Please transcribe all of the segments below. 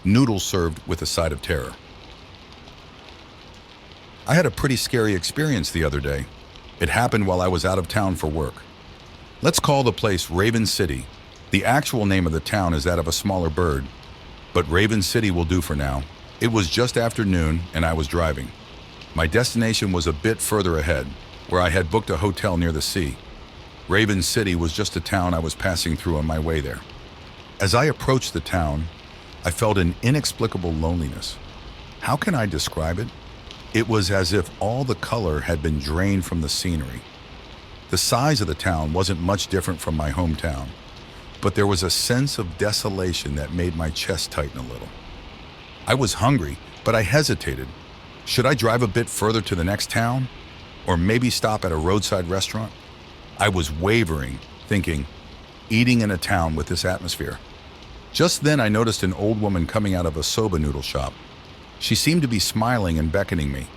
noodles served with a side of terror. I had a pretty scary experience the other day. It happened while I was out of town for work. Let's call the place Raven City. The actual name of the town is that of a smaller bird, but Raven City will do for now. It was just after noon and I was driving. My destination was a bit further ahead, where I had booked a hotel near the sea. Raven City was just a town I was passing through on my way there. As I approached the town, I felt an inexplicable loneliness. How can I describe it? It was as if all the color had been drained from the scenery. The size of the town wasn't much different from my hometown, but there was a sense of desolation that made my chest tighten a little. I was hungry, but I hesitated. Should I drive a bit further to the next town? Or maybe stop at a roadside restaurant? I was wavering, thinking, eating in a town with this atmosphere. Just then I noticed an old woman coming out of a soba noodle shop. She seemed to be smiling and beckoning me.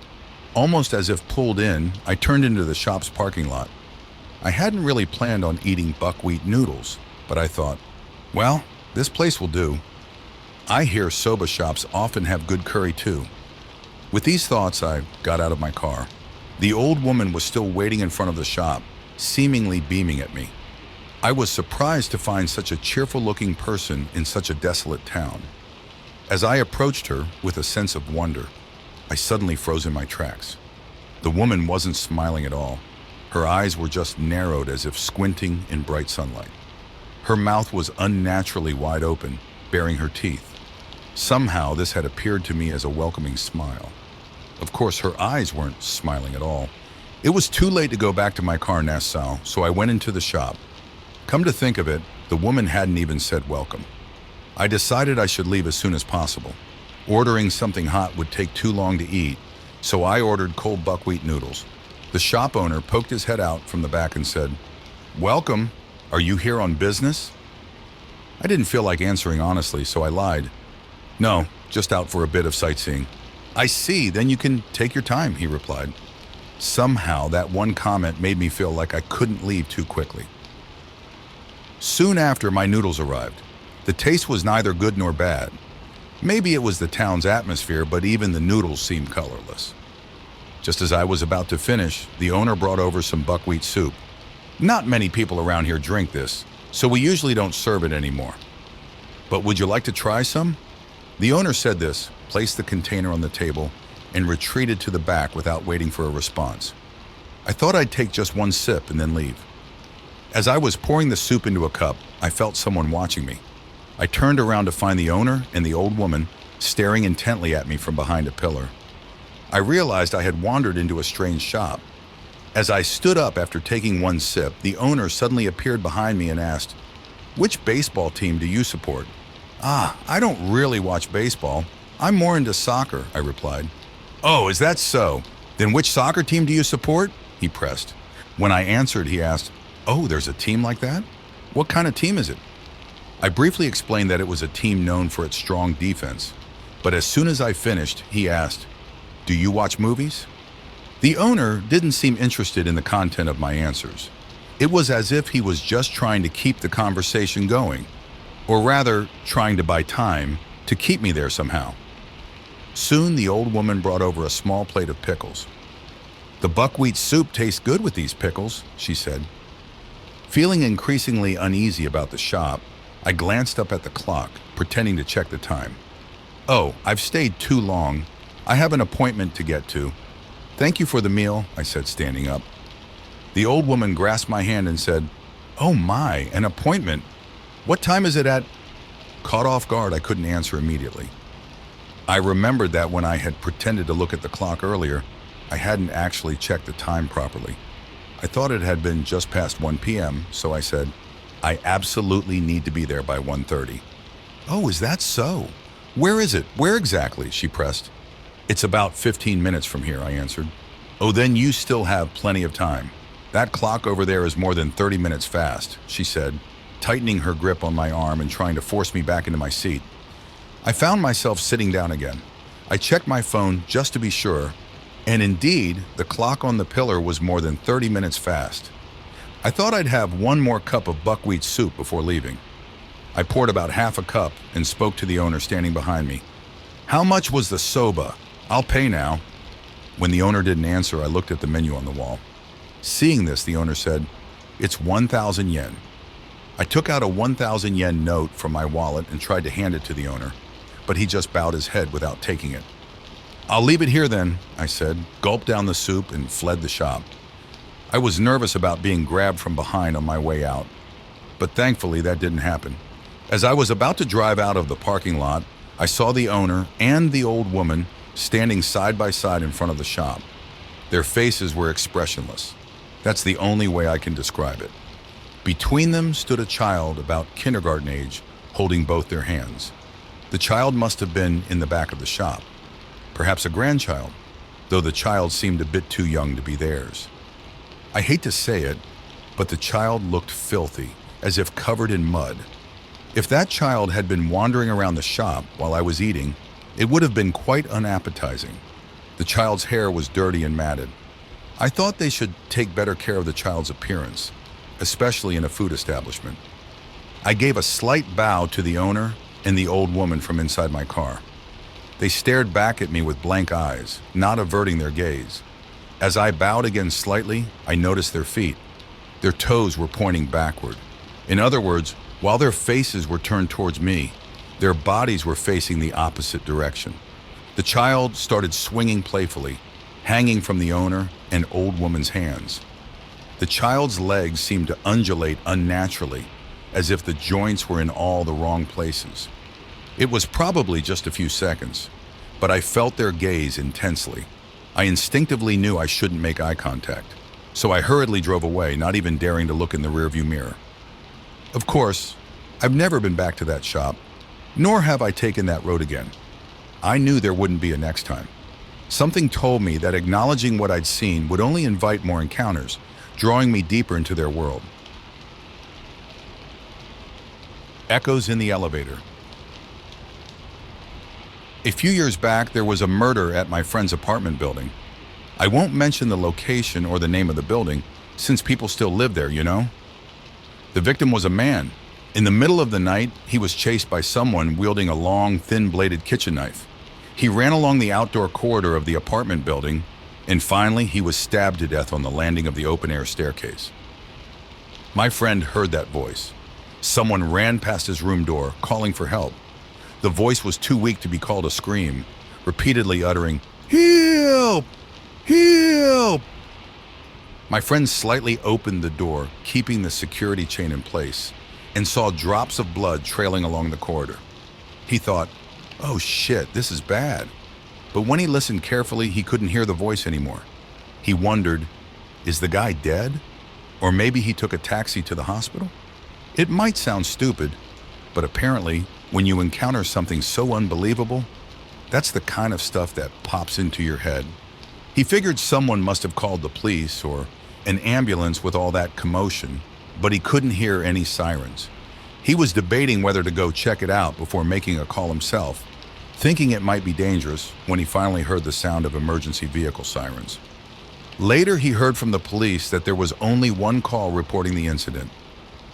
Almost as if pulled in, I turned into the shop's parking lot. I hadn't really planned on eating buckwheat noodles, but I thought, well, this place will do. I hear soba shops often have good curry too. With these thoughts, I got out of my car. The old woman was still waiting in front of the shop, seemingly beaming at me. I was surprised to find such a cheerful-looking person in such a desolate town. As I approached her with a sense of wonder, I suddenly froze in my tracks. The woman wasn't smiling at all. Her eyes were just narrowed as if squinting in bright sunlight. Her mouth was unnaturally wide open, baring her teeth. Somehow this had appeared to me as a welcoming smile. Of course, her eyes weren't smiling at all. It was too late to go back to my car in Nassau, so I went into the shop. Come to think of it, the woman hadn't even said welcome. I decided I should leave as soon as possible. Ordering something hot would take too long to eat, so I ordered cold buckwheat noodles. The shop owner poked his head out from the back and said, "Welcome. Are you here on business?" I didn't feel like answering honestly, so I lied. "No, just out for a bit of sightseeing." "I see, then you can take your time," he replied. Somehow that one comment made me feel like I couldn't leave too quickly. Soon after, my noodles arrived. The taste was neither good nor bad. Maybe it was the town's atmosphere, but even the noodles seemed colorless. Just as I was about to finish, the owner brought over some buckwheat soup. Not many people around here drink this, so we usually don't serve it anymore. "But would you like to try some?" The owner said this, placed the container on the table, and retreated to the back without waiting for a response. I thought I'd take just one sip and then leave. As I was pouring the soup into a cup, I felt someone watching me. I turned around to find the owner and the old woman staring intently at me from behind a pillar. I realized I had wandered into a strange shop. As I stood up after taking one sip, the owner suddenly appeared behind me and asked, "Which baseball team do you support?" "Ah, I don't really watch baseball. I'm more into soccer," I replied. "Oh, is that so? Then which soccer team do you support?" he pressed. When I answered, he asked, "Oh, there's a team like that? What kind of team is it?" I briefly explained that it was a team known for its strong defense, but as soon as I finished, he asked, "Do you watch movies?" The owner didn't seem interested in the content of my answers. It was as if he was just trying to keep the conversation going, or rather, trying to buy time to keep me there somehow. Soon, the old woman brought over a small plate of pickles. "The buckwheat soup tastes good with these pickles," she said. Feeling increasingly uneasy about the shop, I glanced up at the clock, pretending to check the time. "Oh, I've stayed too long. I have an appointment to get to." "Thank you for the meal," I said, standing up. The old woman grasped my hand and said, "Oh my, an appointment. What time is it at?" Caught off guard, I couldn't answer immediately. I remembered that when I had pretended to look at the clock earlier, I hadn't actually checked the time properly. I thought it had been just past 1 p.m., so I said, "I absolutely need to be there by 1:30. "Oh, is that so? Where is it? Where exactly?" she pressed. "It's about 15 minutes from here," I answered. "Oh, then you still have plenty of time. That clock over there is more than 30 minutes fast," she said, tightening her grip on my arm and trying to force me back into my seat. I found myself sitting down again. I checked my phone just to be sure, and indeed, the clock on the pillar was more than 30 minutes fast. I thought I'd have one more cup of buckwheat soup before leaving. I poured about half a cup and spoke to the owner standing behind me. "How much was the soba? I'll pay now." When the owner didn't answer, I looked at the menu on the wall. Seeing this, the owner said, "It's 1,000 yen." I took out a 1,000 yen note from my wallet and tried to hand it to the owner, but he just bowed his head without taking it. "I'll leave it here then," I said, gulped down the soup, and fled the shop. I was nervous about being grabbed from behind on my way out, but thankfully that didn't happen. As I was about to drive out of the parking lot, I saw the owner and the old woman standing side by side in front of the shop. Their faces were expressionless. That's the only way I can describe it. Between them stood a child about kindergarten age, holding both their hands. The child must have been in the back of the shop, perhaps a grandchild, though the child seemed a bit too young to be theirs. I hate to say it, but the child looked filthy, as if covered in mud. If that child had been wandering around the shop while I was eating, it would have been quite unappetizing. The child's hair was dirty and matted. I thought they should take better care of the child's appearance, especially in a food establishment. I gave a slight bow to the owner and the old woman from inside my car. They stared back at me with blank eyes, not averting their gaze. As I bowed again slightly, I noticed their feet. Their toes were pointing backward. In other words, while their faces were turned towards me, their bodies were facing the opposite direction. The child started swinging playfully, hanging from the owner and old woman's hands. The child's legs seemed to undulate unnaturally, as if the joints were in all the wrong places. It was probably just a few seconds, but I felt their gaze intensely. I instinctively knew I shouldn't make eye contact, so I hurriedly drove away, not even daring to look in the rearview mirror. Of course, I've never been back to that shop, nor have I taken that road again. I knew there wouldn't be a next time. Something told me that acknowledging what I'd seen would only invite more encounters, drawing me deeper into their world. Echoes in the elevator. A few years back, there was a murder at my friend's apartment building. I won't mention the location or the name of the building, since people still live there, you know? The victim was a man. In the middle of the night, he was chased by someone wielding a long, thin-bladed kitchen knife. He ran along the outdoor corridor of the apartment building, and finally, he was stabbed to death on the landing of the open-air staircase. My friend heard that voice. Someone ran past his room door, calling for help. The voice was too weak to be called a scream, repeatedly uttering, "Help! Help!" My friend slightly opened the door, keeping the security chain in place, and saw drops of blood trailing along the corridor. He thought, "Oh shit, this is bad." But when he listened carefully, he couldn't hear the voice anymore. He wondered, is the guy dead? Or maybe he took a taxi to the hospital? It might sound stupid, but apparently, when you encounter something so unbelievable, that's the kind of stuff that pops into your head. He figured someone must have called the police or an ambulance with all that commotion, but he couldn't hear any sirens. He was debating whether to go check it out before making a call himself, thinking it might be dangerous when he finally heard the sound of emergency vehicle sirens. Later, he heard from the police that there was only one call reporting the incident.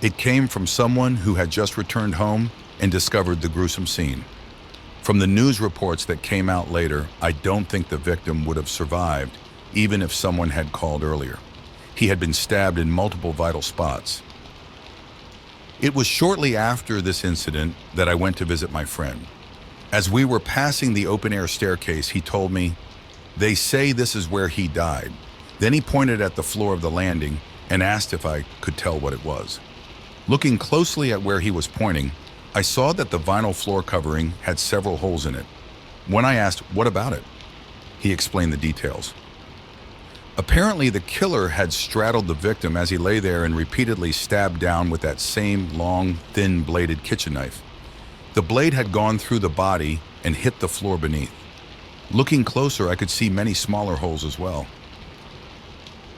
It came from someone who had just returned home and discovered the gruesome scene. From the news reports that came out later, I don't think the victim would have survived, even if someone had called earlier. He had been stabbed in multiple vital spots. It was shortly after this incident that I went to visit my friend. As we were passing the open-air staircase, he told me, "They say this is where he died." Then he pointed at the floor of the landing and asked if I could tell what it was. Looking closely at where he was pointing, I saw that the vinyl floor covering had several holes in it. When I asked, "What about it?" he explained the details. Apparently, the killer had straddled the victim as he lay there and repeatedly stabbed down with that same long, thin-bladed kitchen knife. The blade had gone through the body and hit the floor beneath. Looking closer, I could see many smaller holes as well.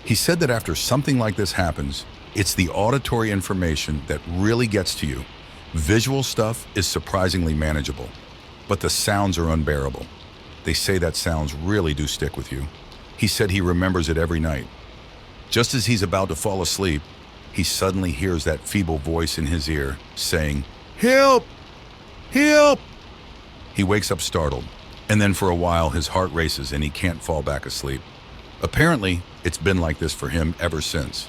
He said that after something like this happens, it's the auditory information that really gets to you. Visual stuff is surprisingly manageable, but the sounds are unbearable. They say that sounds really do stick with you. He said he remembers it every night. Just as he's about to fall asleep, he suddenly hears that feeble voice in his ear saying, Help! Help! He wakes up startled, and then for a while his heart races and he can't fall back asleep. Apparently, it's been like this for him ever since.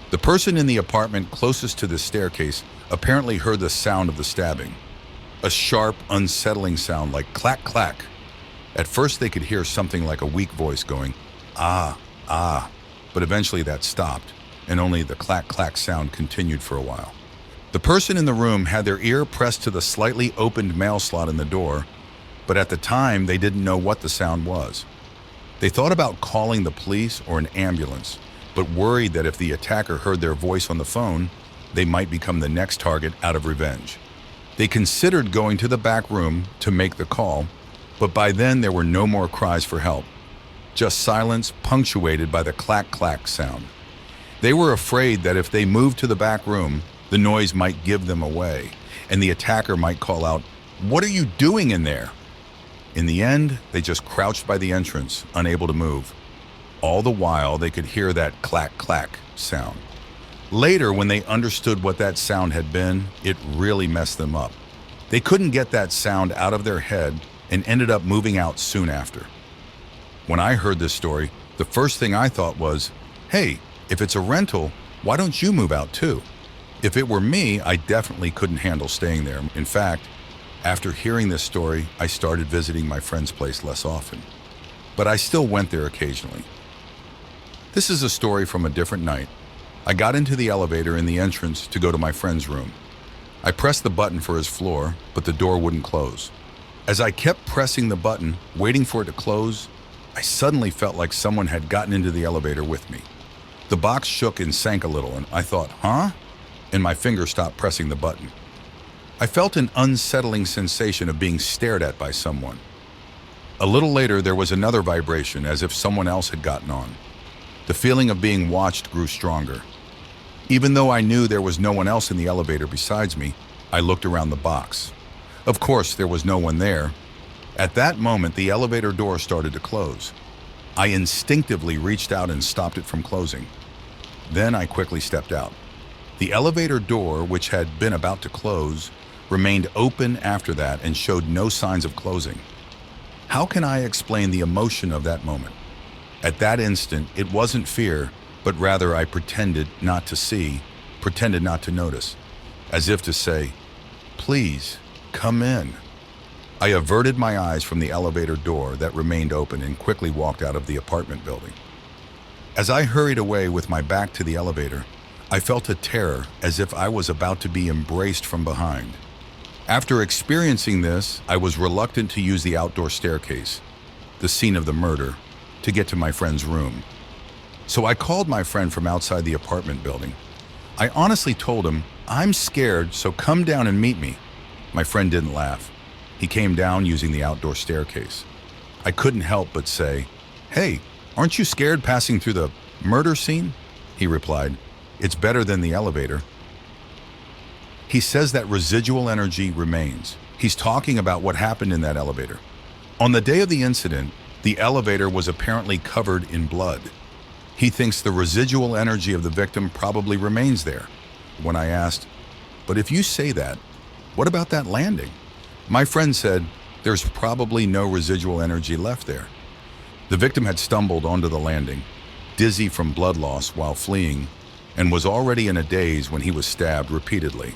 The person in the apartment closest to the staircase apparently heard the sound of the stabbing. A sharp, unsettling sound like clack, clack. At first they could hear something like a weak voice going, ah, ah, but eventually that stopped, and only the clack, clack sound continued for a while. The person in the room had their ear pressed to the slightly opened mail slot in the door, but at the time they didn't know what the sound was. They thought about calling the police or an ambulance, but worried that if the attacker heard their voice on the phone, they might become the next target out of revenge. They considered going to the back room to make the call, but by then there were no more cries for help, just silence punctuated by the clack-clack sound. They were afraid that if they moved to the back room, the noise might give them away, and the attacker might call out, "What are you doing in there?" In the end, they just crouched by the entrance, unable to move. All the while, they could hear that clack-clack sound. Later, when they understood what that sound had been, it really messed them up. They couldn't get that sound out of their head and ended up moving out soon after. When I heard this story, the first thing I thought was, hey, if it's a rental, why don't you move out too? If it were me, I definitely couldn't handle staying there. In fact, after hearing this story, I started visiting my friend's place less often. But I still went there occasionally. This is a story from a different night. I got into the elevator in the entrance to go to my friend's room. I pressed the button for his floor, but the door wouldn't close. As I kept pressing the button, waiting for it to close, I suddenly felt like someone had gotten into the elevator with me. The box shook and sank a little, and I thought, huh? And my finger stopped pressing the button. I felt an unsettling sensation of being stared at by someone. A little later, there was another vibration, as if someone else had gotten on. The feeling of being watched grew stronger. Even though I knew there was no one else in the elevator besides me, I looked around the box. Of course, there was no one there. At that moment, the elevator door started to close. I instinctively reached out and stopped it from closing. Then I quickly stepped out. The elevator door, which had been about to close, remained open after that and showed no signs of closing. How can I explain the emotion of that moment? At that instant, it wasn't fear, but rather I pretended not to see, pretended not to notice, as if to say, please, come in. I averted my eyes from the elevator door that remained open and quickly walked out of the apartment building. As I hurried away with my back to the elevator, I felt a terror as if I was about to be embraced from behind. After experiencing this, I was reluctant to use the outdoor staircase, the scene of the murder, to get to my friend's room. So I called my friend from outside the apartment building. I honestly told him, I'm scared, so come down and meet me. My friend didn't laugh. He came down using the outdoor staircase. I couldn't help but say, hey, aren't you scared passing through the murder scene? He replied, it's better than the elevator. He says that residual energy remains. He's talking about what happened in that elevator. On the day of the incident, the elevator was apparently covered in blood. He thinks the residual energy of the victim probably remains there. When I asked, but if you say that, what about that landing? My friend said, there's probably no residual energy left there. The victim had stumbled onto the landing, dizzy from blood loss while fleeing, and was already in a daze when he was stabbed repeatedly.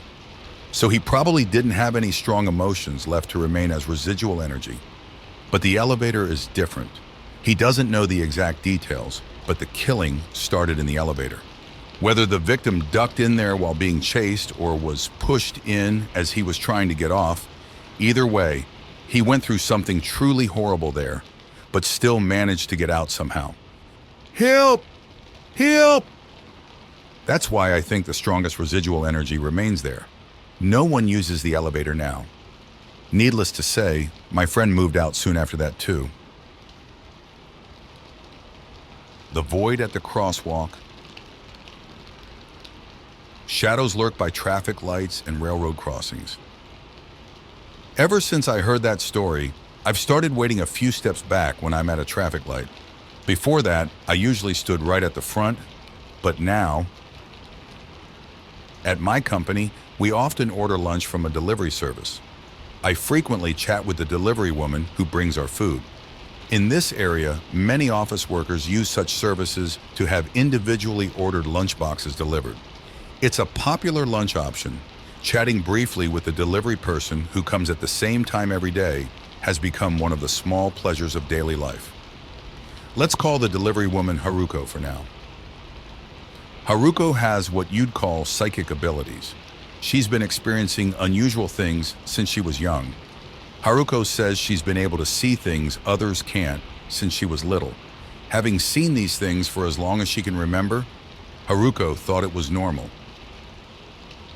So he probably didn't have any strong emotions left to remain as residual energy. But the elevator is different. He doesn't know the exact details, but the killing started in the elevator. Whether the victim ducked in there while being chased or was pushed in as he was trying to get off, either way, he went through something truly horrible there, but still managed to get out somehow. Help! Help! That's why I think the strongest residual energy remains there. No one uses the elevator now. Needless to say, my friend moved out soon after that too. The void at the crosswalk. Shadows lurk by traffic lights and railroad crossings. Ever since I heard that story, I've started waiting a few steps back when I'm at a traffic light. Before that, I usually stood right at the front, but now, at my company, We often order lunch from a delivery service. I frequently chat with the delivery woman who brings our food. In this area, many office workers use such services to have individually ordered lunch boxes delivered. It's a popular lunch option. Chatting briefly with the delivery person who comes at the same time every day has become one of the small pleasures of daily life. Let's call the delivery woman Haruko for now. Haruko has what you'd call psychic abilities. She's been experiencing unusual things since she was young. Haruko says she's been able to see things others can't since she was little. Having seen these things for as long as she can remember, Haruko thought it was normal.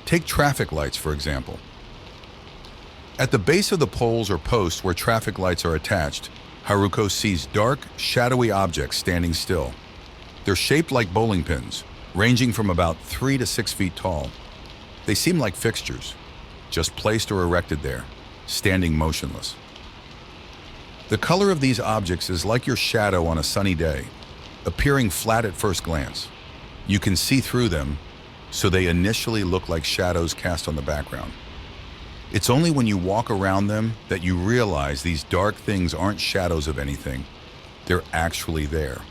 Take traffic lights, for example. At the base of the poles or posts where traffic lights are attached, Haruko sees dark, shadowy objects standing still. They're shaped like bowling pins, ranging from about 3 to 6 feet tall. They seem like fixtures, just placed or erected there, standing motionless. The color of these objects is like your shadow on a sunny day, appearing flat at first glance. You can see through them, so they initially look like shadows cast on the background. It's only when you walk around them that you realize these dark things aren't shadows of anything. They're actually there.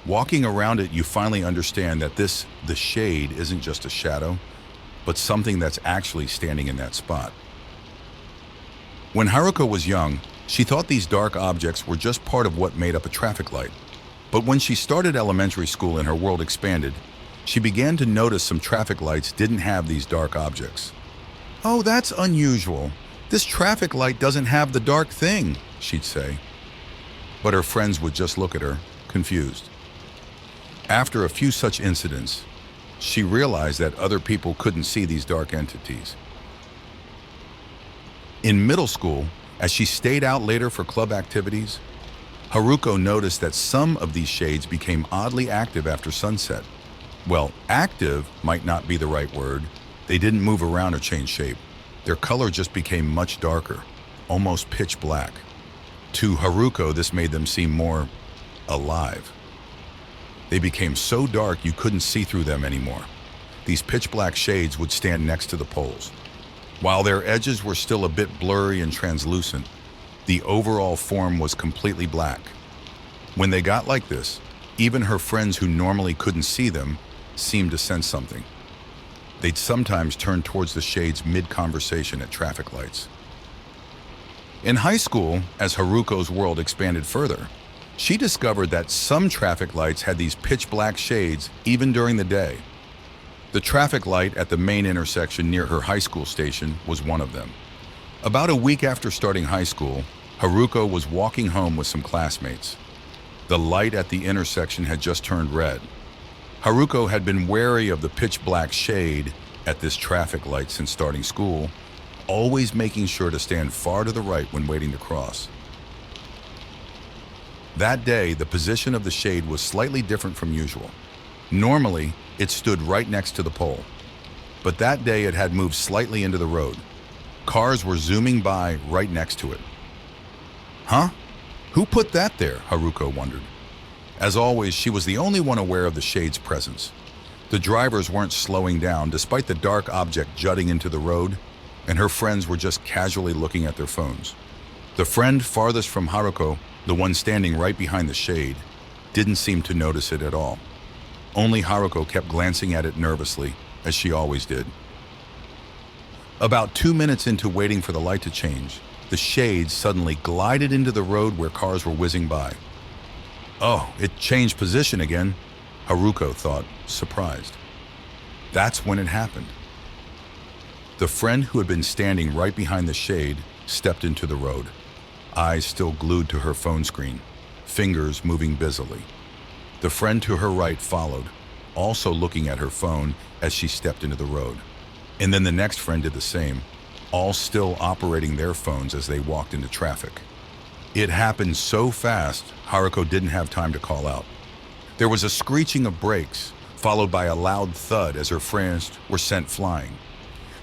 Walking around it, you finally understand that the shade isn't just a shadow, but something that's actually standing in that spot. When Haruko was young, she thought these dark objects were just part of what made up a traffic light. But when she started elementary school and her world expanded, she began to notice some traffic lights didn't have these dark objects. "Oh, that's unusual. This traffic light doesn't have the dark thing," she'd say. But her friends would just look at her, confused. After a few such incidents, she realized that other people couldn't see these dark entities. In middle school, as she stayed out later for club activities, Haruko noticed that some of these shades became oddly active after sunset. Well, active might not be the right word. They didn't move around or change shape. Their color just became much darker, almost pitch black. To Haruko, this made them seem more alive. They became so dark you couldn't see through them anymore. These pitch black shades would stand next to the poles. While their edges were still a bit blurry and translucent, the overall form was completely black. When they got like this, even her friends who normally couldn't see them seemed to sense something. They'd sometimes turn towards the shades mid-conversation at traffic lights. In high school, as Haruko's world expanded further, she discovered that some traffic lights had these pitch black shades even during the day. The traffic light at the main intersection near her high school station was one of them. About a week after starting high school, Haruko was walking home with some classmates. The light at the intersection had just turned red. Haruko had been wary of the pitch black shade at this traffic light since starting school, always making sure to stand far to the right when waiting to cross. That day, the position of the shade was slightly different from usual. Normally, it stood right next to the pole, but that day it had moved slightly into the road. Cars were zooming by right next to it. Huh? Who put that there? Haruko wondered. As always, she was the only one aware of the shade's presence. The drivers weren't slowing down despite the dark object jutting into the road, and her friends were just casually looking at their phones. The friend farthest from Haruko, the one standing right behind the shade, didn't seem to notice it at all. Only Haruko kept glancing at it nervously, as she always did. About 2 minutes into waiting for the light to change, the shade suddenly glided into the road where cars were whizzing by. Oh, it changed position again, Haruko thought, surprised. That's when it happened. The friend who had been standing right behind the shade stepped into the road, eyes still glued to her phone screen, fingers moving busily. The friend to her right followed, also looking at her phone as she stepped into the road. And then the next friend did the same, all still operating their phones as they walked into traffic. It happened so fast, Haruko didn't have time to call out. There was a screeching of brakes, followed by a loud thud as her friends were sent flying.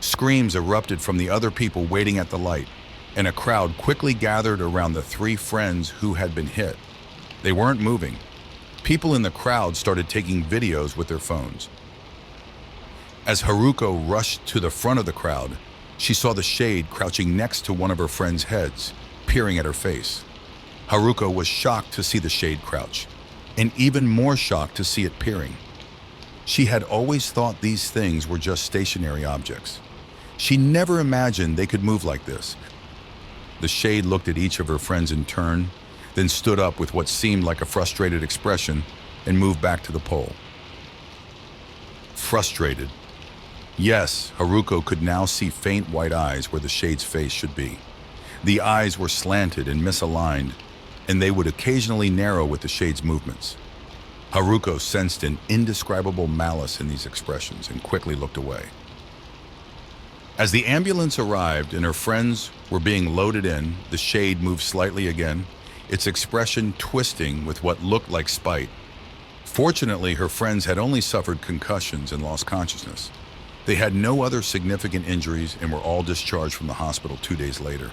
Screams erupted from the other people waiting at the light, and a crowd quickly gathered around the 3 friends who had been hit. They weren't moving. People in the crowd started taking videos with their phones. As Haruko rushed to the front of the crowd, she saw the shade crouching next to one of her friend's heads, peering at her face. Haruko was shocked to see the shade crouch, and even more shocked to see it peering. She had always thought these things were just stationary objects. She never imagined they could move like this. The shade looked at each of her friends in turn, then stood up with what seemed like a frustrated expression and moved back to the pole. Frustrated. Yes, Haruko could now see faint white eyes where the shade's face should be. The eyes were slanted and misaligned, and they would occasionally narrow with the shade's movements. Haruko sensed an indescribable malice in these expressions and quickly looked away. As the ambulance arrived and her friends were being loaded in, the shade moved slightly again, its expression twisting with what looked like spite. Fortunately, her friends had only suffered concussions and lost consciousness. They had no other significant injuries and were all discharged from the hospital 2 days later.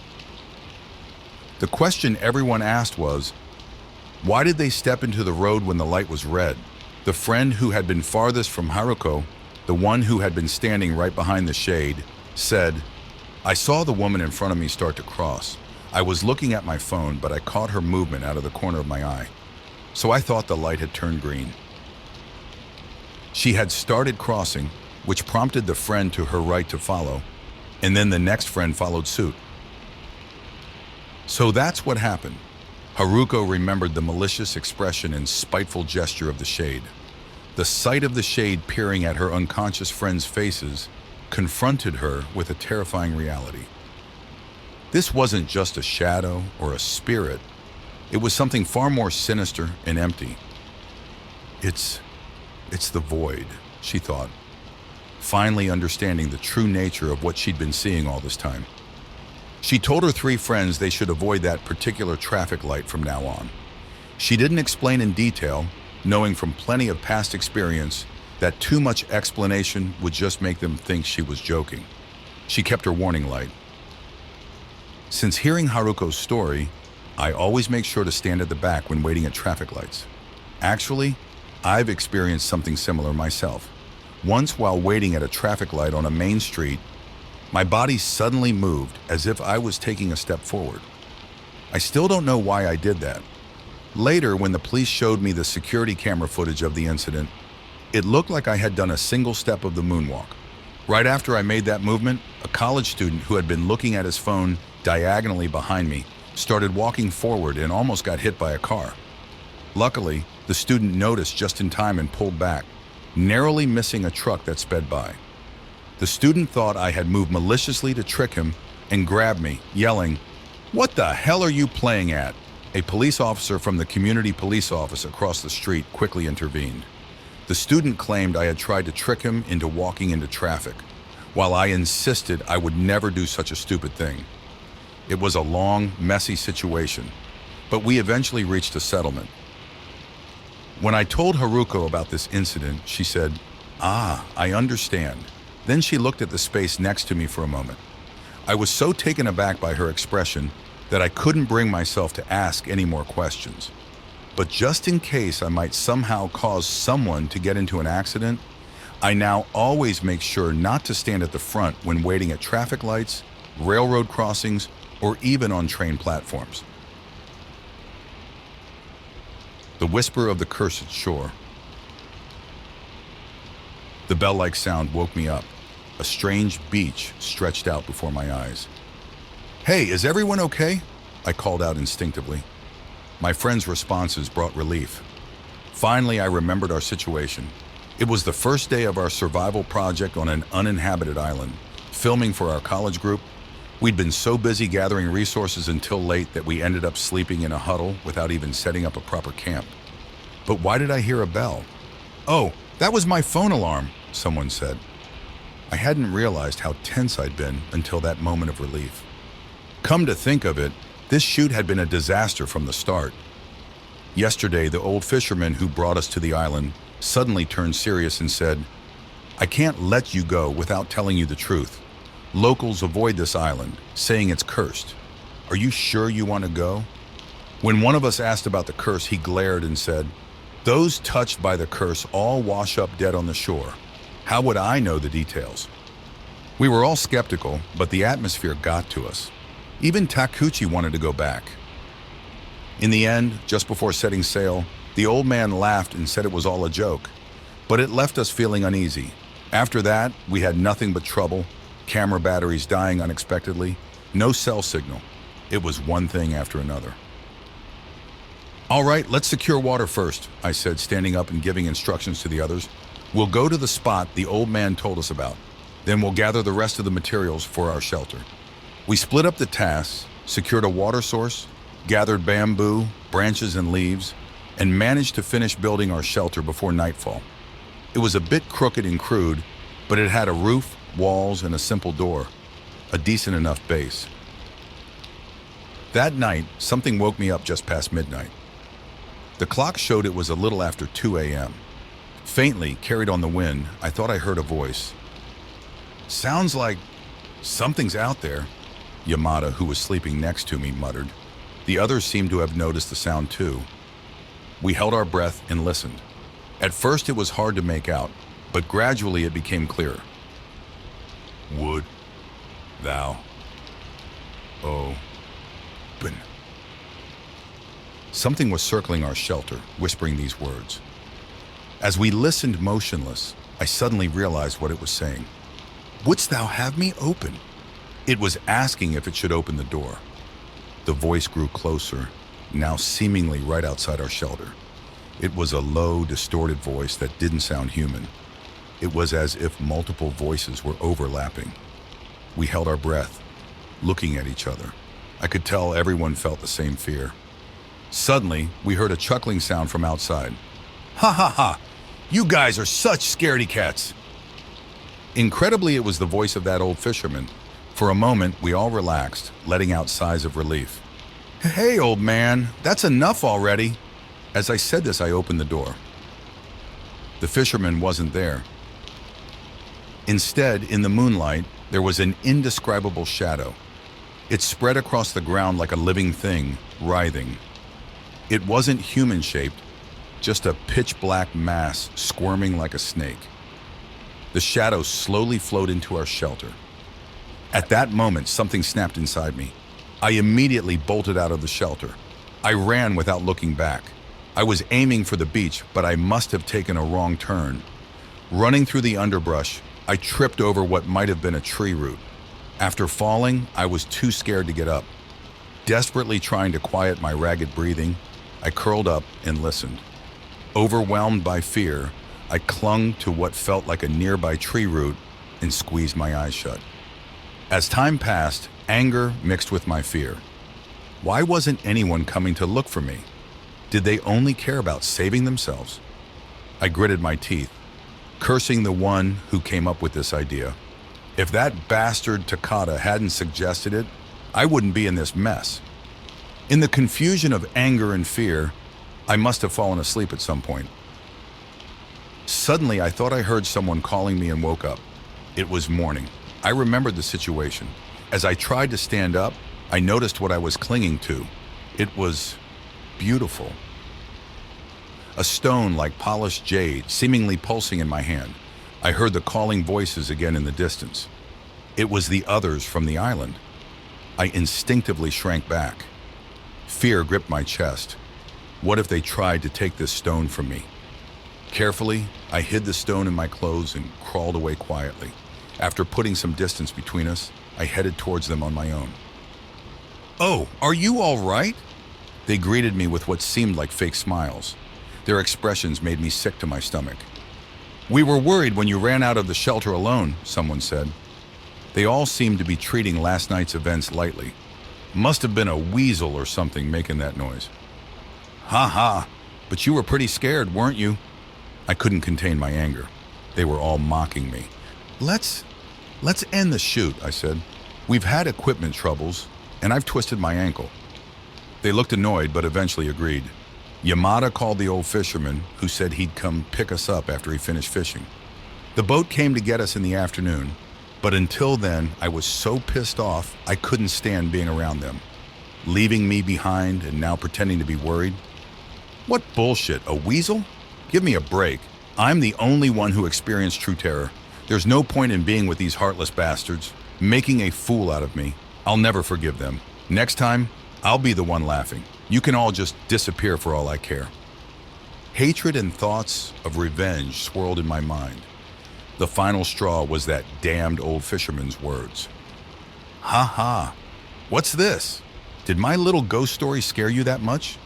The question everyone asked was, why did they step into the road when the light was red? The friend who had been farthest from Haruko, the one who had been standing right behind the shade, said, "I saw the woman in front of me start to cross. I was looking at my phone, but I caught her movement out of the corner of my eye. So I thought the light had turned green." She had started crossing, which prompted the friend to her right to follow, and then the next friend followed suit. So that's what happened. Haruko remembered the malicious expression and spiteful gesture of the shade. The sight of the shade peering at her unconscious friends' faces confronted her with a terrifying reality. This wasn't just a shadow or a spirit. It was something far more sinister and empty. It's the void, she thought, finally understanding the true nature of what she'd been seeing all this time. She told her 3 friends they should avoid that particular traffic light from now on. She didn't explain in detail, knowing from plenty of past experience that too much explanation would just make them think she was joking. She kept her warning light. Since hearing Haruko's story, I always make sure to stand at the back when waiting at traffic lights. Actually, I've experienced something similar myself. Once while waiting at a traffic light on a main street, my body suddenly moved as if I was taking a step forward. I still don't know why I did that. Later, when the police showed me the security camera footage of the incident, it looked like I had done a single step of the moonwalk. Right after I made that movement, a college student who had been looking at his phone diagonally behind me started walking forward and almost got hit by a car. Luckily, the student noticed just in time and pulled back, narrowly missing a truck that sped by. The student thought I had moved maliciously to trick him and grabbed me, yelling, "What the hell are you playing at?" A police officer from the community police office across the street quickly intervened. The student claimed I had tried to trick him into walking into traffic, while I insisted I would never do such a stupid thing. It was a long, messy situation, but we eventually reached a settlement. When I told Haruko about this incident, she said, "Ah, I understand." Then she looked at the space next to me for a moment. I was so taken aback by her expression that I couldn't bring myself to ask any more questions. But just in case I might somehow cause someone to get into an accident, I now always make sure not to stand at the front when waiting at traffic lights, railroad crossings, or even on train platforms. The whisper of the cursed shore. The bell-like sound woke me up. A strange beach stretched out before my eyes. "Hey, is everyone okay?" I called out instinctively. My friends' responses brought relief. Finally, I remembered our situation. It was the first day of our survival project on an uninhabited island, filming for our college group. We'd been so busy gathering resources until late that we ended up sleeping in a huddle without even setting up a proper camp. But why did I hear a bell? "Oh, that was my phone alarm," someone said. I hadn't realized how tense I'd been until that moment of relief. Come to think of it, this shoot had been a disaster from the start. Yesterday, the old fisherman who brought us to the island suddenly turned serious and said, "I can't let you go without telling you the truth. Locals avoid this island, saying it's cursed. Are you sure you want to go?" When one of us asked about the curse, he glared and said, "Those touched by the curse all wash up dead on the shore. How would I know the details? We were all skeptical, but the atmosphere got to us. Even Takuchi wanted to go back. In the end, just before setting sail, the old man laughed and said it was all a joke, but it left us feeling uneasy. After that, we had nothing but trouble, camera batteries dying unexpectedly, no cell signal. It was one thing after another. "All right, let's secure water first," I said, standing up and giving instructions to the others. "We'll go to the spot the old man told us about. Then we'll gather the rest of the materials for our shelter." We split up the tasks, secured a water source, gathered bamboo, branches, and leaves, and managed to finish building our shelter before nightfall. It was a bit crooked and crude, but it had a roof, walls, and a simple door, a decent enough base. That night, something woke me up just past midnight. The clock showed it was a little after 2 a.m. Faintly, carried on the wind, I thought I heard a voice. "Sounds like something's out there," Yamada, who was sleeping next to me, muttered. The others seemed to have noticed the sound too. We held our breath and listened. At first it was hard to make out, but gradually it became clearer. "Would thou open?" Something was circling our shelter, whispering these words. As we listened motionless, I suddenly realized what it was saying. "Wouldst thou have me open?" It was asking if it should open the door. The voice grew closer, now seemingly right outside our shelter. It was a low, distorted voice that didn't sound human. It was as if multiple voices were overlapping. We held our breath, looking at each other. I could tell everyone felt the same fear. Suddenly, we heard a chuckling sound from outside. "Ha ha ha! You guys are such scaredy cats!" Incredibly, it was the voice of that old fisherman. For a moment, we all relaxed, letting out sighs of relief. "Hey, old man, that's enough already." As I said this, I opened the door. The fisherman wasn't there. Instead, in the moonlight, there was an indescribable shadow. It spread across the ground like a living thing, writhing. It wasn't human-shaped, just a pitch-black mass squirming like a snake. The shadow slowly flowed into our shelter. At that moment, something snapped inside me. I immediately bolted out of the shelter. I ran without looking back. I was aiming for the beach, but I must have taken a wrong turn. Running through the underbrush, I tripped over what might have been a tree root. After falling, I was too scared to get up. Desperately trying to quiet my ragged breathing, I curled up and listened. Overwhelmed by fear, I clung to what felt like a nearby tree root and squeezed my eyes shut. As time passed, anger mixed with my fear. Why wasn't anyone coming to look for me? Did they only care about saving themselves? I gritted my teeth, cursing the one who came up with this idea. If that bastard Takata hadn't suggested it, I wouldn't be in this mess. In the confusion of anger and fear, I must have fallen asleep at some point. Suddenly, I thought I heard someone calling me and woke up. It was morning. I remembered the situation. As I tried to stand up, I noticed what I was clinging to. It was beautiful. A stone like polished jade, seemingly pulsing in my hand. I heard the calling voices again in the distance. It was the others from the island. I instinctively shrank back. Fear gripped my chest. What if they tried to take this stone from me? Carefully, I hid the stone in my clothes and crawled away quietly. After putting some distance between us, I headed towards them on my own. "Oh, are you all right?" They greeted me with what seemed like fake smiles. Their expressions made me sick to my stomach. "We were worried when you ran out of the shelter alone," someone said. They all seemed to be treating last night's events lightly. Must have been a weasel or something making that noise. "Ha ha, but you were pretty scared, weren't you?" I couldn't contain my anger. They were all mocking me. Let's end the shoot," I said. "We've had equipment troubles, and I've twisted my ankle." They looked annoyed, but eventually agreed. Yamada called the old fisherman, who said he'd come pick us up after he finished fishing. The boat came to get us in the afternoon, but until then, I was so pissed off I couldn't stand being around them. Leaving me behind and now pretending to be worried? What bullshit, a weasel? Give me a break. I'm the only one who experienced true terror. There's no point in being with these heartless bastards, making a fool out of me. I'll never forgive them. Next time, I'll be the one laughing. You can all just disappear for all I care. Hatred and thoughts of revenge swirled in my mind. The final straw was that damned old fisherman's words. Ha ha. What's this? Did my little ghost story scare you that much?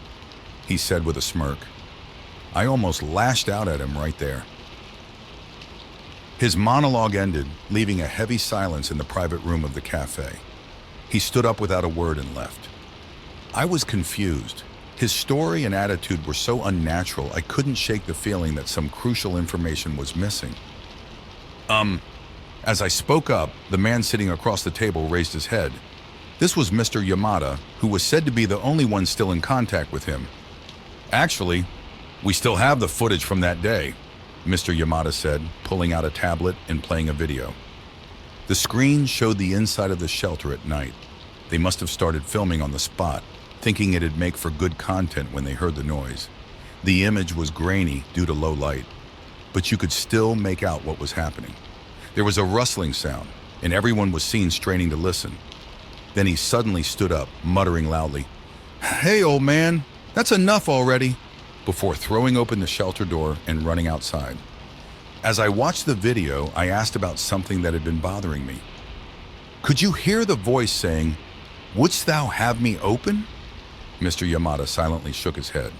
He said with a smirk. I almost lashed out at him right there. His monologue ended, leaving a heavy silence in the private room of the cafe. He stood up without a word and left. I was confused. His story and attitude were so unnatural, I couldn't shake the feeling that some crucial information was missing. As I spoke up, the man sitting across the table raised his head. This was Mr. Yamada, who was said to be the only one still in contact with him. Actually, we still have the footage from that day, Mr. Yamada said, pulling out a tablet and playing a video. The screen showed the inside of the shelter at night. They must have started filming on the spot, thinking it'd make for good content when they heard the noise. The image was grainy due to low light, but you could still make out what was happening. There was a rustling sound, and everyone was seen straining to listen. Then he suddenly stood up, muttering loudly, "Hey, old man, that's enough already," before throwing open the shelter door and running outside. As I watched the video, I asked about something that had been bothering me. "Could you hear the voice saying, 'Wouldst thou have me open?'" Mr. Yamada silently shook his head.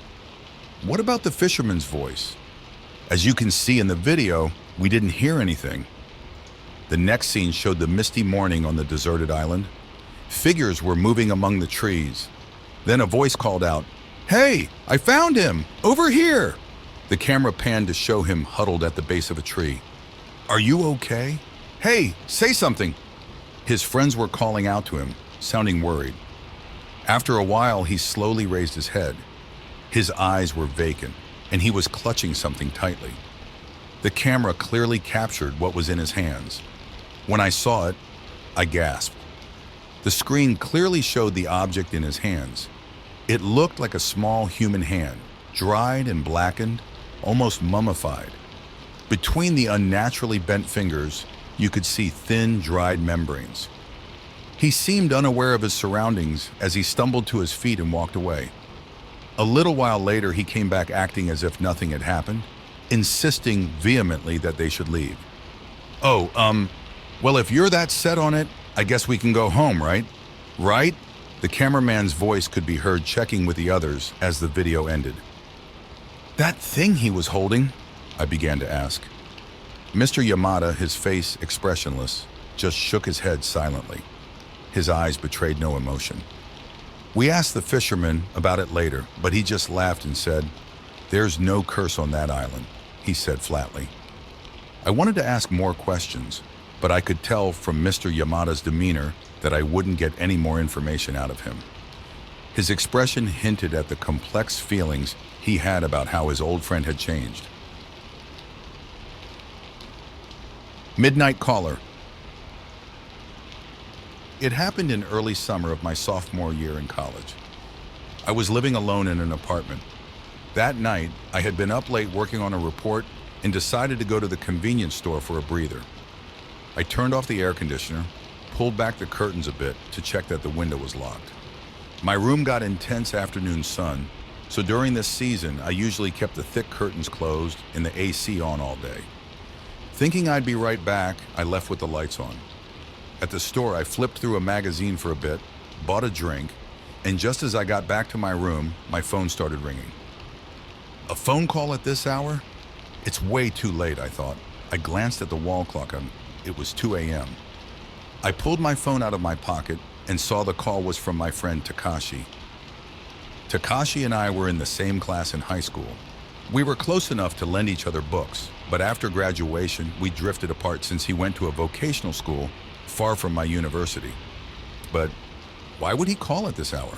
"What about the fisherman's voice?" "As you can see in the video, we didn't hear anything." The next scene showed the misty morning on the deserted island. Figures were moving among the trees. Then a voice called out, "Hey, I found him! Over here!" The camera panned to show him huddled at the base of a tree. "Are you okay? Hey, say something!" His friends were calling out to him, sounding worried. After a while, he slowly raised his head. His eyes were vacant, and he was clutching something tightly. The camera clearly captured what was in his hands. When I saw it, I gasped. The screen clearly showed the object in his hands. It looked like a small human hand, dried and blackened, almost mummified. Between the unnaturally bent fingers, you could see thin, dried membranes. He seemed unaware of his surroundings as he stumbled to his feet and walked away. A little while later, he came back acting as if nothing had happened, insisting vehemently that they should leave. "Oh, well, if you're that set on it, I guess we can go home, right? Right?" The cameraman's voice could be heard checking with the others as the video ended. "That thing he was holding," I began to ask. Mr. Yamada, his face expressionless, just shook his head silently. His eyes betrayed no emotion. We asked the fisherman about it later, but he just laughed and said, "There's no curse on that island," he said flatly. I wanted to ask more questions, but I could tell from Mr. Yamada's demeanor that I wouldn't get any more information out of him. His expression hinted at the complex feelings he had about how his old friend had changed. Midnight Caller. It happened in early summer of my sophomore year in college. I was living alone in an apartment. That night, I had been up late working on a report and decided to go to the convenience store for a breather. I turned off the air conditioner, pulled back the curtains a bit to check that the window was locked. My room got intense afternoon sun, so during this season, I usually kept the thick curtains closed and the AC on all day. Thinking I'd be right back, I left with the lights on. At the store, I flipped through a magazine for a bit, bought a drink, and just as I got back to my room, my phone started ringing. A phone call at this hour? It's way too late, I thought. I glanced at the wall clock and it was 2 a.m. I pulled my phone out of my pocket and saw the call was from my friend Takashi. Takashi and I were in the same class in high school. We were close enough to lend each other books, but after graduation, we drifted apart since he went to a vocational school far from my university. But why would he call at this hour?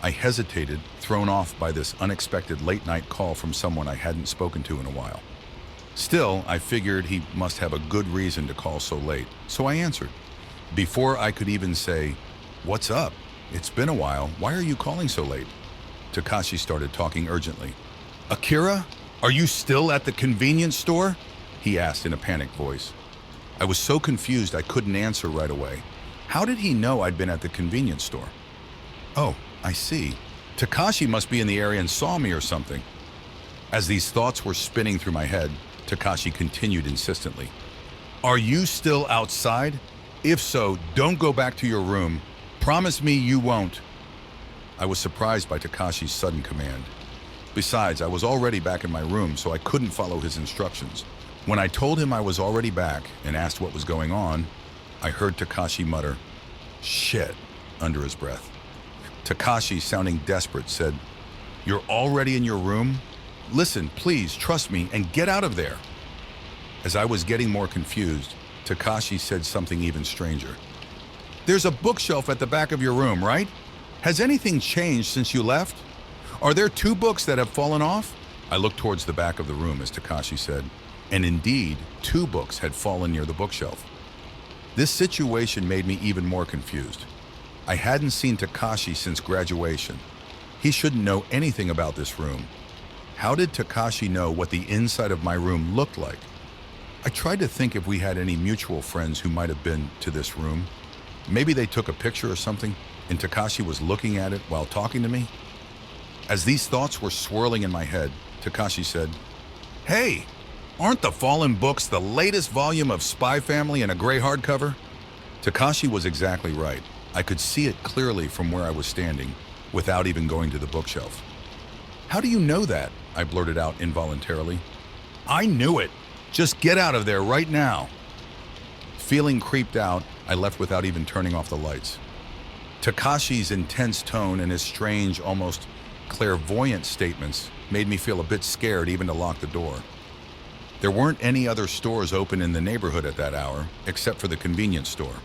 I hesitated, thrown off by this unexpected late-night call from someone I hadn't spoken to in a while. Still, I figured he must have a good reason to call so late, so I answered. Before I could even say, "What's up? It's been a while. Why are you calling so late?" Takashi started talking urgently. "Akira, Are you still at the convenience store? He asked in a panicked voice. I was so confused I couldn't answer right away. How did he know I'd been at the convenience store? Oh, I see. Takashi must be in the area and saw me or something. As these thoughts were spinning through my head, Takashi continued insistently. Are you still outside? If so, don't go back to your room. Promise me you won't. I was surprised by Takashi's sudden command. Besides, I was already back in my room, so I couldn't follow his instructions. When I told him I was already back and asked what was going on, I heard Takashi mutter, "Shit," under his breath. Takashi, sounding desperate, said, "You're already in your room? Listen, please, trust me, and get out of there." As I was getting more confused, Takashi said something even stranger. "There's a bookshelf at the back of your room, right? Has anything changed since you left? Are there 2 books that have fallen off?" I looked towards the back of the room as Takashi said, and indeed, 2 books had fallen near the bookshelf. This situation made me even more confused. I hadn't seen Takashi since graduation. He shouldn't know anything about this room. How did Takashi know what the inside of my room looked like? I tried to think if we had any mutual friends who might have been to this room. Maybe they took a picture or something, and Takashi was looking at it while talking to me. As these thoughts were swirling in my head, Takashi said, "Hey, aren't the fallen books the latest volume of Spy Family in a gray hardcover?" Takashi was exactly right. I could see it clearly from where I was standing, without even going to the bookshelf. "How do you know that?" I blurted out involuntarily. "I knew it. Just get out of there right now." Feeling creeped out, I left without even turning off the lights. Takashi's intense tone and his strange, almost clairvoyant statements made me feel a bit scared even to lock the door. There weren't any other stores open in the neighborhood at that hour, except for the convenience store.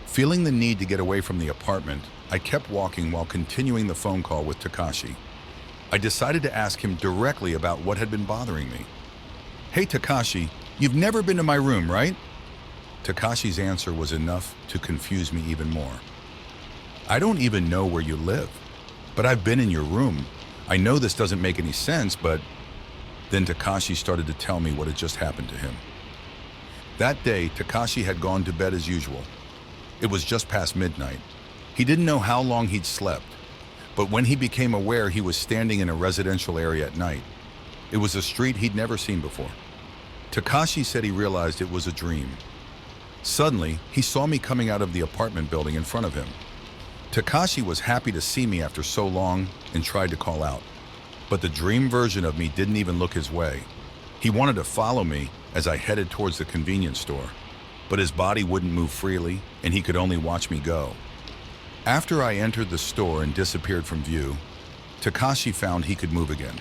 Feeling the need to get away from the apartment, I kept walking while continuing the phone call with Takashi. I decided to ask him directly about what had been bothering me. "Hey Takashi, you've never been to my room, right?" Takashi's answer was enough to confuse me even more. "I don't even know where you live, but I've been in your room. I know this doesn't make any sense, but..." Then Takashi started to tell me what had just happened to him. That day, Takashi had gone to bed as usual. It was just past midnight. He didn't know how long he'd slept, but when he became aware he was standing in a residential area at night. It was a street he'd never seen before. Takashi said he realized it was a dream. Suddenly, he saw me coming out of the apartment building in front of him. Takashi was happy to see me after so long and tried to call out. But the dream version of me didn't even look his way. He wanted to follow me as I headed towards the convenience store, but his body wouldn't move freely and he could only watch me go. After I entered the store and disappeared from view, Takashi found he could move again.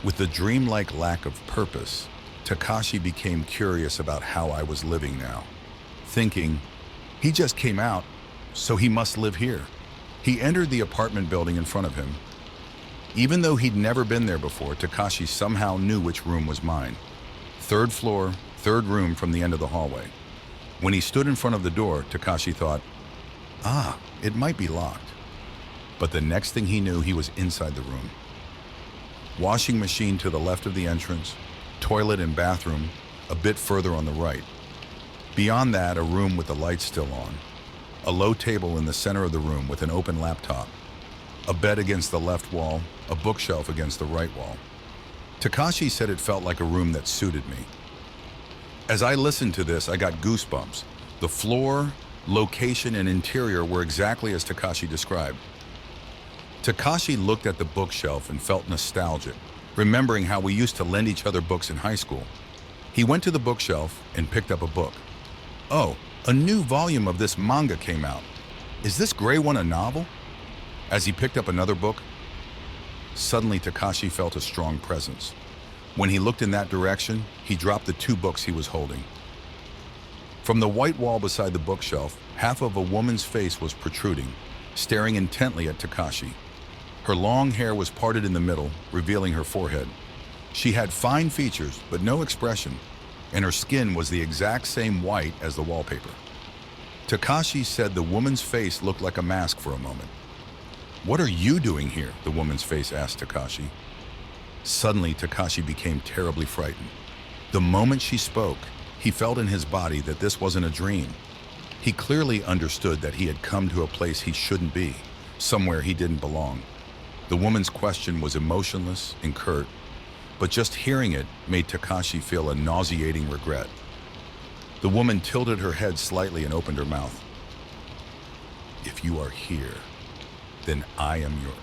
With the dreamlike lack of purpose, Takashi became curious about how I was living now. Thinking, he just came out, so he must live here. He entered the apartment building in front of him. Even though he'd never been there before, Takashi somehow knew which room was mine. 3rd floor, 3rd room from the end of the hallway. When he stood in front of the door, Takashi thought, it might be locked. But the next thing he knew, he was inside the room. Washing machine to the left of the entrance, toilet and bathroom a bit further on the right. Beyond that, a room with the lights still on. A low table in the center of the room with an open laptop. A bed against the left wall, a bookshelf against the right wall. Takashi said it felt like a room that suited me. As I listened to this, I got goosebumps. The floor, location, and interior were exactly as Takashi described. Takashi looked at the bookshelf and felt nostalgic, remembering how we used to lend each other books in high school. He went to the bookshelf and picked up a book. "Oh, a new volume of this manga came out. Is this gray one a novel?" As he picked up another book, suddenly Takashi felt a strong presence. When he looked in that direction, he dropped the 2 books he was holding. From the white wall beside the bookshelf, half of a woman's face was protruding, staring intently at Takashi. Her long hair was parted in the middle, revealing her forehead. She had fine features, but no expression, and her skin was the exact same white as the wallpaper. Takashi said the woman's face looked like a mask for a moment. "What are you doing here?" the woman's face asked Takashi. Suddenly, Takashi became terribly frightened. The moment she spoke, he felt in his body that this wasn't a dream. He clearly understood that he had come to a place he shouldn't be, somewhere he didn't belong. The woman's question was emotionless and curt, but just hearing it made Takashi feel a nauseating regret. The woman tilted her head slightly and opened her mouth. "If you are here, then I am yours."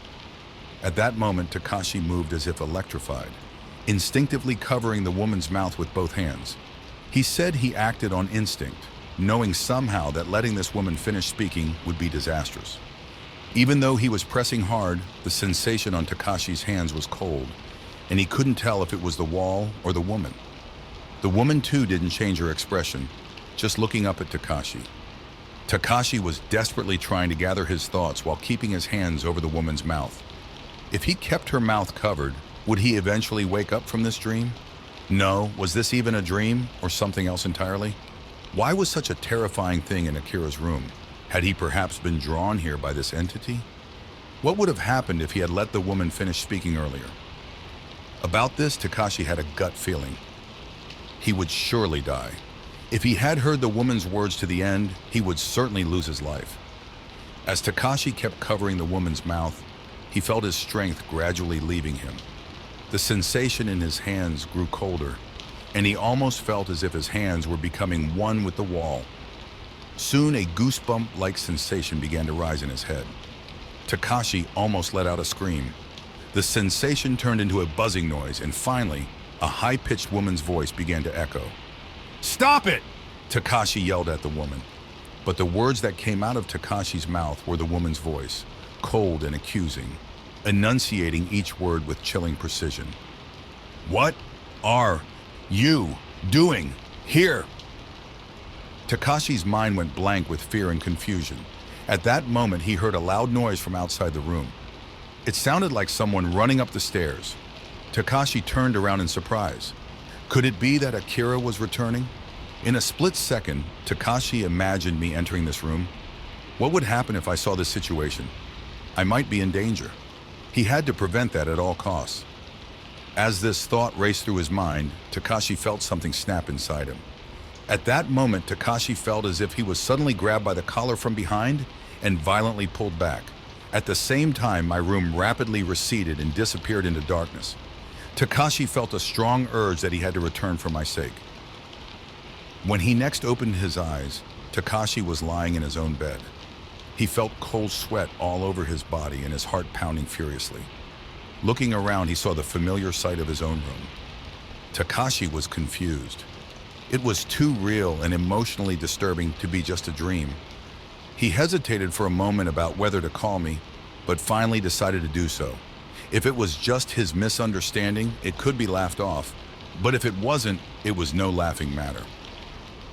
At that moment, Takashi moved as if electrified, instinctively covering the woman's mouth with both hands. He said he acted on instinct, knowing somehow that letting this woman finish speaking would be disastrous. Even though he was pressing hard, the sensation on Takashi's hands was cold, and he couldn't tell if it was the wall or the woman. The woman too didn't change her expression, just looking up at Takashi. Takashi was desperately trying to gather his thoughts while keeping his hands over the woman's mouth. If he kept her mouth covered, would he eventually wake up from this dream? No, was this even a dream or something else entirely? Why was such a terrifying thing in Akira's room? Had he perhaps been drawn here by this entity? What would have happened if he had let the woman finish speaking earlier? About this, Takashi had a gut feeling. He would surely die. If he had heard the woman's words to the end, he would certainly lose his life. As Takashi kept covering the woman's mouth, he felt his strength gradually leaving him. The sensation in his hands grew colder, and he almost felt as if his hands were becoming one with the wall. Soon a goosebump-like sensation began to rise in his head. Takashi almost let out a scream. The sensation turned into a buzzing noise, and finally, a high-pitched woman's voice began to echo. "Stop it!" Takashi yelled at the woman. But the words that came out of Takashi's mouth were the woman's voice, cold and accusing, enunciating each word with chilling precision. "What are you doing here?" Takashi's mind went blank with fear and confusion. At that moment, he heard a loud noise from outside the room. It sounded like someone running up the stairs. Takashi turned around in surprise. Could it be that Akira was returning? In a split second, Takashi imagined me entering this room. What would happen if I saw this situation? I might be in danger. He had to prevent that at all costs. As this thought raced through his mind, Takashi felt something snap inside him. At that moment, Takashi felt as if he was suddenly grabbed by the collar from behind and violently pulled back. At the same time, my room rapidly receded and disappeared into darkness. Takashi felt a strong urge that he had to return for my sake. When he next opened his eyes, Takashi was lying in his own bed. He felt cold sweat all over his body and his heart pounding furiously. Looking around, he saw the familiar sight of his own room. Takashi was confused. It was too real and emotionally disturbing to be just a dream. He hesitated for a moment about whether to call me, but finally decided to do so. If it was just his misunderstanding, it could be laughed off, but if it wasn't, it was no laughing matter.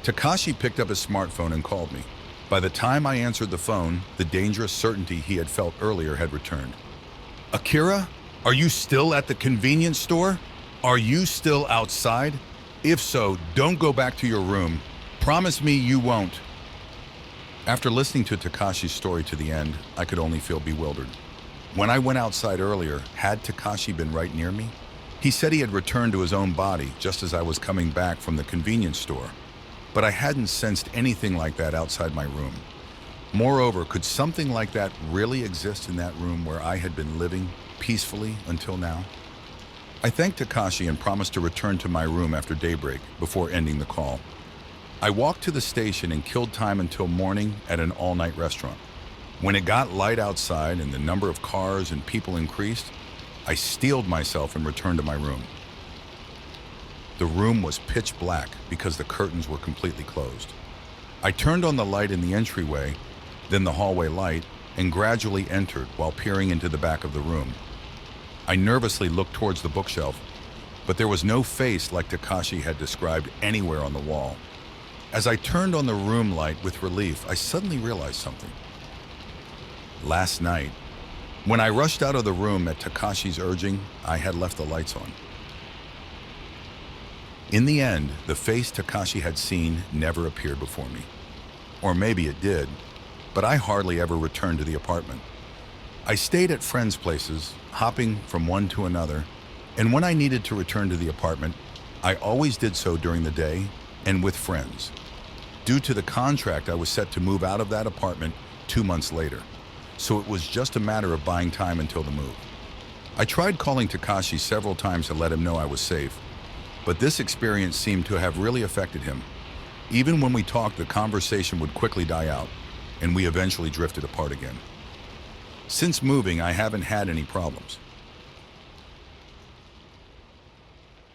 Takashi picked up his smartphone and called me. By the time I answered the phone, the dangerous certainty he had felt earlier had returned. "Akira, are you still at the convenience store? Are you still outside? If so, don't go back to your room. Promise me you won't." After listening to Takashi's story to the end, I could only feel bewildered. When I went outside earlier, had Takashi been right near me? He said he had returned to his own body just as I was coming back from the convenience store, but I hadn't sensed anything like that outside my room. Moreover, could something like that really exist in that room where I had been living peacefully until now? I thanked Takashi and promised to return to my room after daybreak before ending the call. I walked to the station and killed time until morning at an all-night restaurant. When it got light outside and the number of cars and people increased, I steeled myself and returned to my room. The room was pitch black because the curtains were completely closed. I turned on the light in the entryway, then the hallway light, and gradually entered while peering into the back of the room. I nervously looked towards the bookshelf, but there was no face like Takashi had described anywhere on the wall. As I turned on the room light with relief, I suddenly realized something. Last night, when I rushed out of the room at Takashi's urging, I had left the lights on. In the end, the face Takashi had seen never appeared before me. Or maybe it did, but I hardly ever returned to the apartment. I stayed at friends' places, hopping from one to another, And when I needed to return to the apartment, I always did so during the day and with friends. Due to the contract, I was set to move out of that apartment 2 months later, so it was just a matter of buying time until the move. I tried calling Takashi several times to let him know I was safe, but this experience seemed to have really affected him. Even when we talked, the conversation would quickly die out, and we eventually drifted apart again. Since moving, I haven't had any problems.